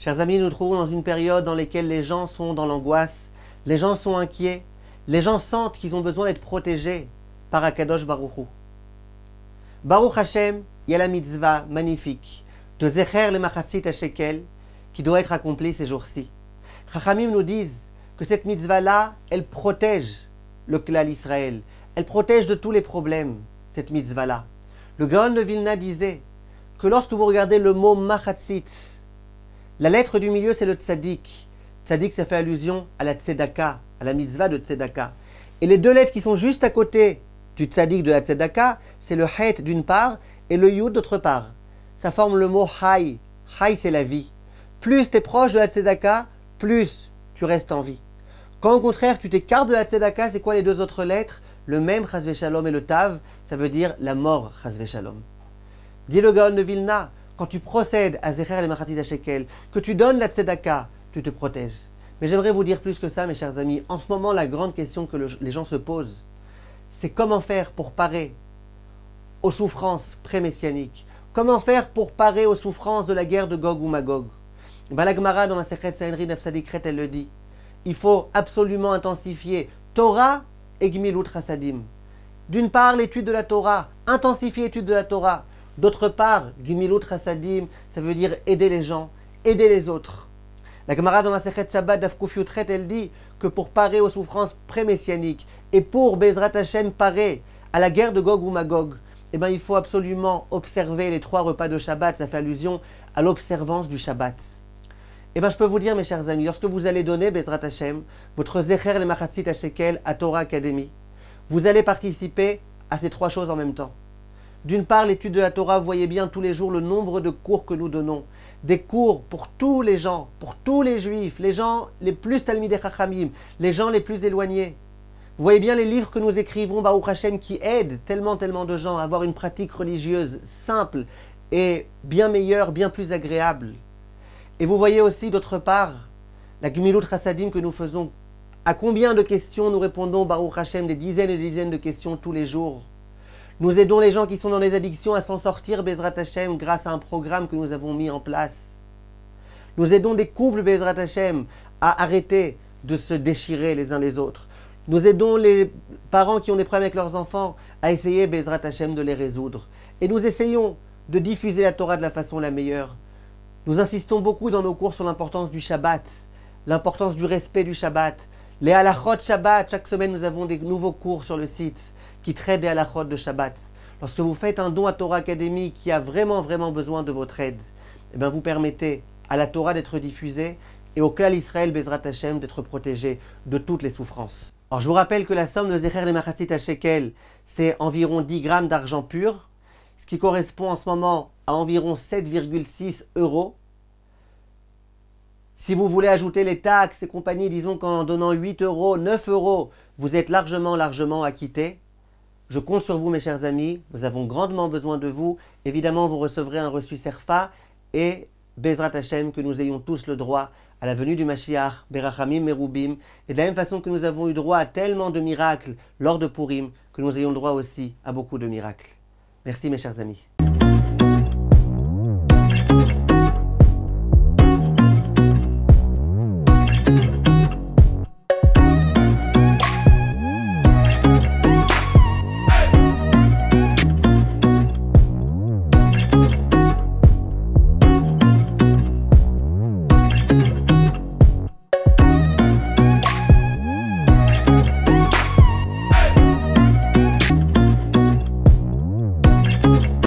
Chers amis, nous nous trouvons dans une période dans laquelle les gens sont dans l'angoisse, les gens sont inquiets, les gens sentent qu'ils ont besoin d'être protégés par Akadosh Baruch Hu. Baruch Hashem, il y a la mitzvah magnifique de Zecher le Machatzit HaShekel qui doit être accomplie ces jours-ci. Chachamim nous disent que cette mitzvah-là, elle protège le Klal Israël, elle protège de tous les problèmes, cette mitzvah-là. Le Gaon de Vilna disait que lorsque vous regardez le mot Machatzit, la lettre du milieu c'est le Tzadik. Tzadik, ça fait allusion à la Tzedaka, à la mitzvah de Tzedaka. Et les deux lettres qui sont juste à côté du Tzadik de la Tzedaka, c'est le Het d'une part et le Yud d'autre part. Ça forme le mot Hay. Hay, c'est la vie. Plus tu es proche de la Tzedaka, plus tu restes en vie. Quand au contraire tu t'écartes de la Tzedaka, c'est quoi les deux autres lettres? Le même Chas Shalom et le Tav, ça veut dire la mort Chas Shalom. Dit le Gaon de Vilna, quand tu procèdes à Zecher le Machatzit HaShekel, que tu donnes la Tzedaka, tu te protèges. Mais j'aimerais vous dire plus que ça, mes chers amis. En ce moment, la grande question que les gens se posent, c'est comment faire pour parer aux souffrances pré-messianiques. Comment faire pour parer aux souffrances de la guerre de Gog ou Magog. La Gemara dans Masechet Sanhedrin Absadikret, elle le dit. Il faut absolument intensifier Torah et Gmilut Chasadim. D'une part, l'étude de la Torah, intensifier l'étude de la Torah. D'autre part, Gmilut Chasadim, ça veut dire aider les gens, aider les autres. La Gemara dans Masechet Shabbat Daf Kuf Yutret, elle dit que pour parer aux souffrances pré-messianiques et pour Bezrat Hashem parer à la guerre de Gog ou Magog, eh bien, il faut absolument observer les 3 repas de Shabbat. Ça fait allusion à l'observance du Shabbat. Eh bien, je peux vous dire, mes chers amis, lorsque vous allez donner Bezrat Hashem, votre Zecher le Machatzit HaShekel à Torah Academy, vous allez participer à ces 3 choses en même temps. D'une part, l'étude de la Torah, vous voyez bien tous les jours le nombre de cours que nous donnons. Des cours pour tous les gens, pour tous les juifs, les gens les plus Talmidei Chachamim, les gens les plus éloignés. Vous voyez bien les livres que nous écrivons, Baruch Hashem, qui aident tellement de gens à avoir une pratique religieuse simple et bien meilleure, bien plus agréable. Et vous voyez aussi d'autre part la Gmilut Chasadim que nous faisons. À combien de questions nous répondons, Baruch Hashem, des dizaines et des dizaines de questions tous les jours. Nous aidons les gens qui sont dans les addictions à s'en sortir, Bezrat Hashem, grâce à un programme que nous avons mis en place. Nous aidons des couples, Bezrat Hashem, à arrêter de se déchirer les uns les autres. Nous aidons les parents qui ont des problèmes avec leurs enfants à essayer, Bezrat Hashem, de les résoudre. Et nous essayons de diffuser la Torah de la façon la meilleure. Nous insistons beaucoup dans nos cours sur l'importance du Shabbat, l'importance du respect du Shabbat. Les halachot Shabbat, chaque semaine nous avons des nouveaux cours sur le site qui traitent des halachot de Shabbat. Lorsque vous faites un don à Torah Academy qui a vraiment besoin de votre aide, eh bien vous permettez à la Torah d'être diffusée et au Klal Israël Bezrat Hashem d'être protégé de toutes les souffrances. Alors je vous rappelle que la somme de Zecher le Machatzit HaShekel, c'est environ 10 grammes d'argent pur, ce qui correspond en ce moment à environ 7,6 €. Si vous voulez ajouter les taxes et compagnie, disons qu'en donnant 8 €, 9 €, vous êtes largement acquitté. Je compte sur vous, mes chers amis. Nous avons grandement besoin de vous. Évidemment, vous recevrez un reçu Serfa et Bezrat Hashem, que nous ayons tous le droit à la venue du Mashiach, Berachamim Merubim. Et de la même façon que nous avons eu droit à tellement de miracles lors de Purim, que nous ayons le droit aussi à beaucoup de miracles. Merci, mes chers amis.